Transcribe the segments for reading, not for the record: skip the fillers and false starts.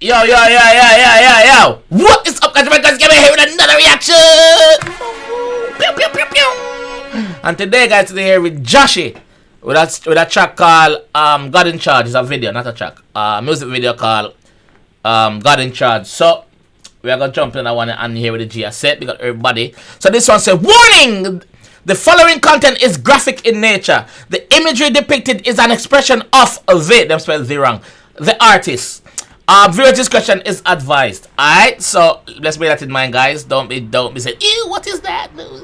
Yo. What is up, guys? Get me here with another reaction. Pew, pew, pew, pew. And today, guys, today here with Jahshii with a track called God in Charge. It's a video, not a track. Music video called God in Charge. So we are gonna jump in that one and here with the G. I said we got everybody. So this one says, warning! The following content is graphic in nature. The imagery depicted is an expression of them spelled the wrong. The artist. Viewer discretion is advised. Alright, so let's bear that in mind, guys. Don't be saying, ew, what is that? No,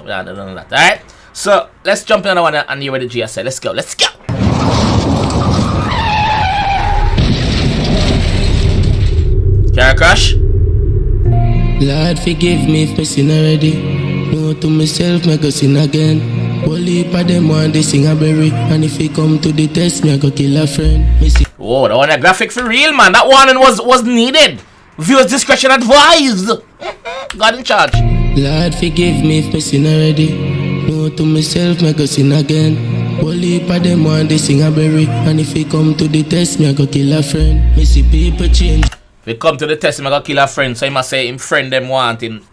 that. Alright, so let's jump in on one and hear what the G said. Let's go. Car crash. Lord, forgive me if I sin already. No to myself, me go sin again. Only for them want they sing a berry. And if you come to the test, me I go kill a friend. Whoa, that one a graphic for real, man. That warning was needed. Viewers discretion advised. God in charge. Lord, forgive me if I sin already. No to myself, me go sin again. Only for them want they sing a berry. And if you come to the test, me I go kill a friend. Me see people change. If you come to the test, me I go kill a friend. So he must say him friend them want him.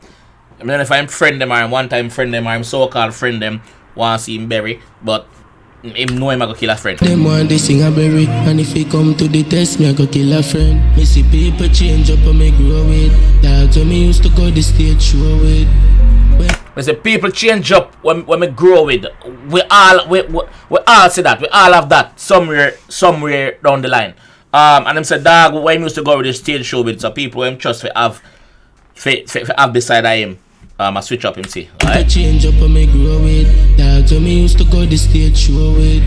I mean, if I'm friend them or one time friend them or I'm so-called friend them want to see him bury, but him know him I go kill a friend. Them want they sing a berry, and if he come to the test, me I go kill a friend. Me see people change up and me grow with. Dogs when me used to go the stage show with. Me say people change up when me grow with. We all see that. We all have that somewhere down the line. And them say dog when he used to go with the stage show with, so people him trust we have beside of him. I switch up him see. Alright. Change up and me grow with. Dogs when me used to go the stage show with.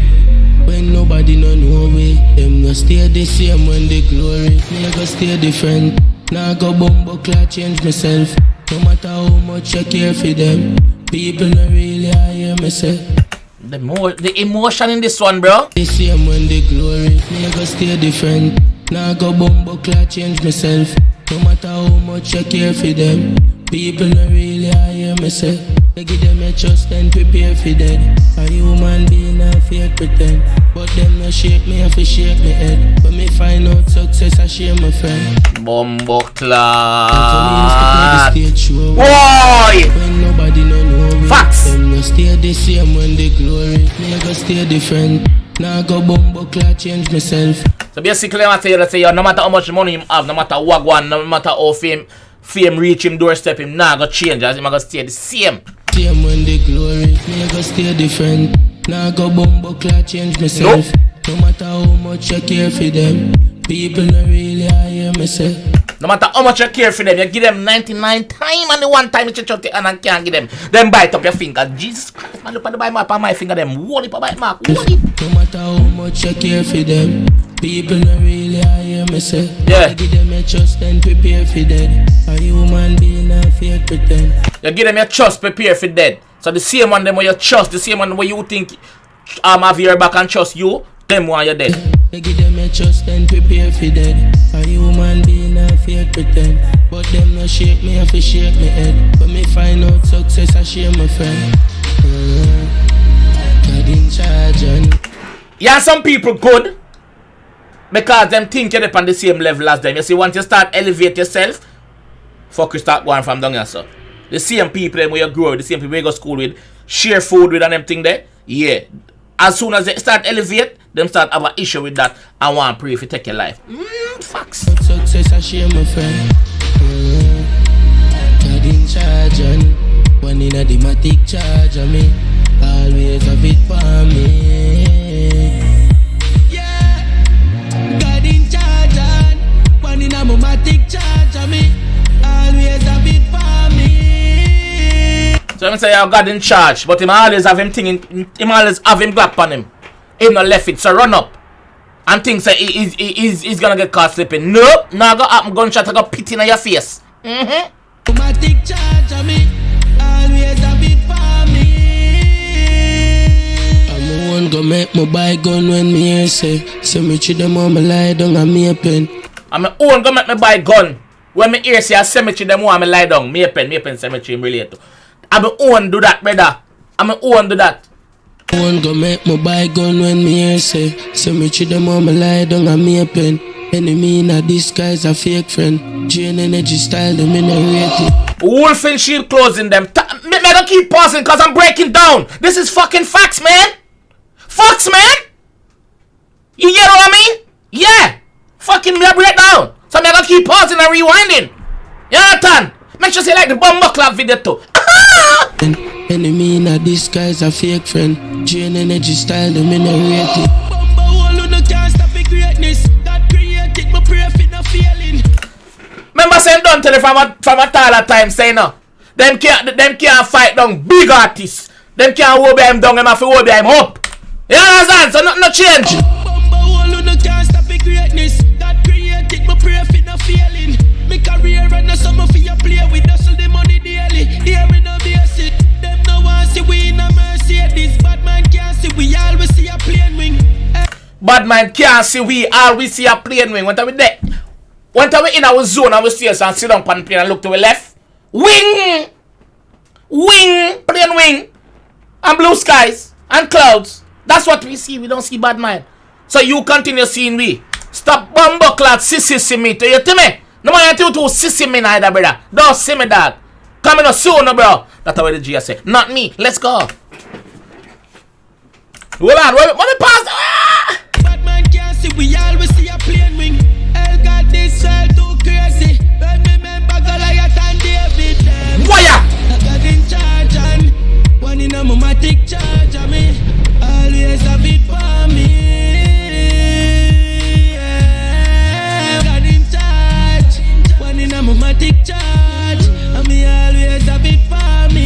When nobody no know way, them no stay the same when they glory. Me I go stay different. Now I go bumbo clock change myself. No matter how much I care for them, people no really I hear me say. The emotion in this one, bro. The same when they glory. Me I go stay different. Now I go bumbo clock change myself. No matter how much I care for them, people no really I hear me say. They give them a trust and prepare for that. A human being I fear pretend. But them no shake me, I fi shake me head. When me find out success, I share my friend. Bumbo clock. Boy! When nobody no know facts. Them no stay the same when they glory. Me I go stay different. Now I go bumbo clock change myself. So basically I tell you that no matter how much money him have, no matter what one, no matter how fame reach him doorstep, him nah go change as him I go stay the same. Same when they glory, me I go stay different. Now I go bumbo clock change myself. Nope. No matter how much I care for them, people no really I hear me say. No matter how much you care for them, you give them 99 times and the one time you touch and can't give them. Then bite up your finger. Jesus Christ, man, look at the bite mark on my finger. Them hold it, bite mark. Hold it. No matter how much I care for them, people no really I hear me say. Yeah. I give them a trust and prepare for that. A human being I fear pretend. You give them your trust, prepare for dead. So the same one them where you trust, the same one where you think have your back and trust you, them one you dead. They give them a trust and prepare for that. A human being I fear pretend. But them no shake me, I fi shake me head. When me find out success, I share my friend. God in charge and yeah, some people good because them think you're up on the same level as them. You see, once you start elevate yourself, fuck you start going from down here, so. The same people them where you grow with, the same people you go to school with, share food with and them thing there, yeah. As soon as they start elevate, them start have an issue with that and want to pray if you take your life. Facts. Success I share my friend. God in charge and one in a dematic charge of me. Always have it for me. Yeah. God in charge and one in a dematic charge of me. Always have it for me. So I'm say God in charge, but him always have him thinking, him always have him grab on him. Him not left it, so run up. And think say he's gonna get caught slipping. Nope, now go happen gunshot, I got pit in your face. Automatic charge of me, always have it for me. I'm the one go make my buy gun when me hear say me treat them on my lie down and me a pen. I'm the one go make me buy gun when me hear say a cemetery them want me lie down. Me a pen cemetery I'm relate to. I'm the one do that, brother. I'm the one do that. One go make my buy gun when me hear say me treat them on my lie down and me a pen. Enemy in a disguise, a fake friend. Drain energy style, them in a rate. Wolf and shield closing them. Me don't keep pausing because I'm breaking down. This is fucking facts, man. Facts, man. You get what I mean? Yeah. Fucking me break down. So me don't keep pausing and rewinding. You understand? Make sure you like the Bumbo Club video too. Enemy in a disguise, a fake friend. Drain energy style, them in a rate. Bumbo all who no can't stop the greatness. God created, but pray for no feeling. Remember saying don't tell you from a taller time say no. Them can't fight down big artists. Them can't hold them down, them have to hold them up. You understand? So nothing no change. Bumbo all who no can't stop the greatness. God created, but pray for no feeling. Me career and no summer for you play with hustle the money daily. Here we no basic. Them no want see we in a Mercedes. Bad man can't see we always see a plane wing. Bad man can't see we always see a plane wing. When we there? When we in our zone and we see us and sit down on the plane and look to the left. Wing! Wing! Plane wing! And blue skies and clouds. That's what we see. We don't see bad man. So you continue seeing we. Stop bumbo clad sissy me to you to me. No man you to sissy me neither, brother. Don't see me, dog. Coming up soon, bro. That's what the G say. Not me. Let's go. Hold on. What the pass? Ah! Bad man can't see we always see a plane wing. Hell got this all too crazy. When me remember Goliath and David. Wire! I got in charge and one in a matic charge of me. Always have it for me. Yeah. Got in charge, one in a matic charge. And me always have it for me.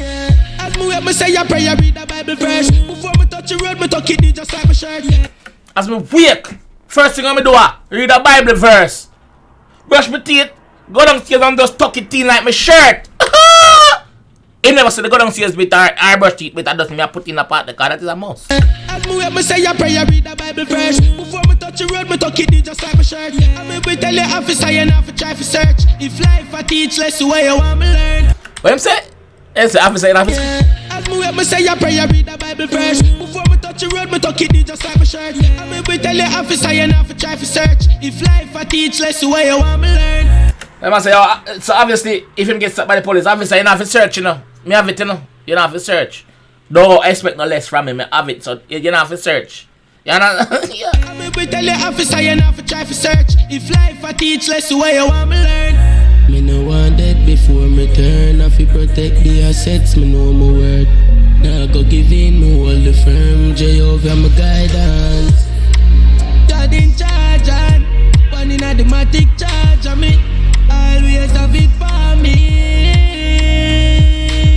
Yeah. As me wait, me say a prayer, read the Bible first. Before me touch the road, me tuck it in just like my shirt. Yeah. As me wake, first thing I'm do, read a Bible verse. Brush my teeth, go downstairs and just tuck it in like my shirt. He never said the go downstairs with our brush teeth, but that doesn't mean I put in a part because that is a mouse. As me wait, me say a prayer, read the Bible first. Before me touch the road, me tuck it in just like my shirt. And me will tell you officer, you have to try to search. If life I teach, less where you want me learn. What him say? He say officer, officer. As me wait, me say a prayer, read the Bible first. Before me touch the road, me tuck it in just like my shirt. And me will tell you officer, you have to try to search. If life I teach, less where you want me learn. I must say, so obviously, if him get stopped by the police, obviously, you don't have to search, you know. Me have it, you know. You don't have to search. Don't expect no less from him. I have it, so you don't have to search. You know? Yeah. I will tell you officer, you don't have to try to search. If life I teach, less where you want me learn. Me no want that before me turn. I fi protect the assets, me know my word. Now go give in, me hold the firm. Jehovah my guidance. God in charge and one in a matic charge of me. Always have it for me.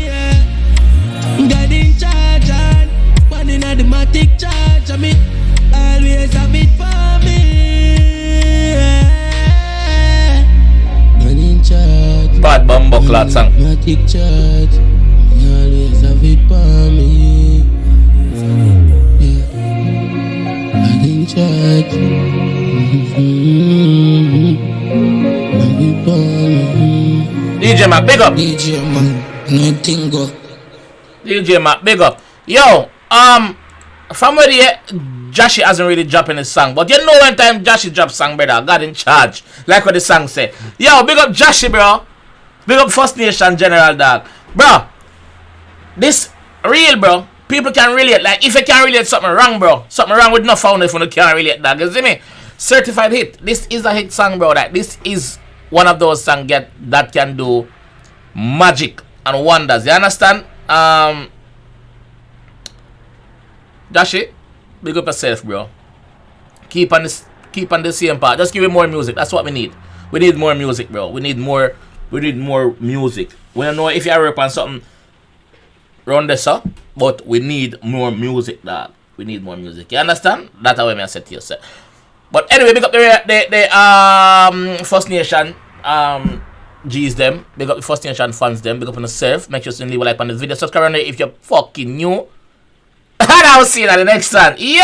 Yeah. God in charge and one in a matic charge of me. Always have it for me. Yeah. God in charge. Bad bumbo clock song. Matic charge. Always have it for me. Yeah. God in charge. DJ Mac, big up. DJ man, nothing go. DJ Mac, big up. Yo, from where the Jahshii hasn't really dropping his song, but you know when time Jahshii drop song, brother, God in charge. Like what the song say. Yo, big up Jahshii, bro. Big up First Nation General, dog. Bro, this real, bro. People can relate. Like, if you can't relate, something wrong, bro. Something wrong with no founder if you can't relate, dog. You see me? Certified hit. This is a hit song, bro. Like, this is one of those songs that can do magic and wonders. You understand? Jahshii, big up yourself, bro. Keep on the same part. Just give me more music. That's what we need. We need more music, bro. We need more music. We don't know if you rap on something around this up, but we need more music, dog. We need more music. You understand? That's how I said to yourself. But anyway, big up the First Nation G's them. Big up the First Nation fans them. Big up on the surf. Make sure you leave a like on this video. Subscribe on it if you're fucking new. And I'll see you in the next one. Yo!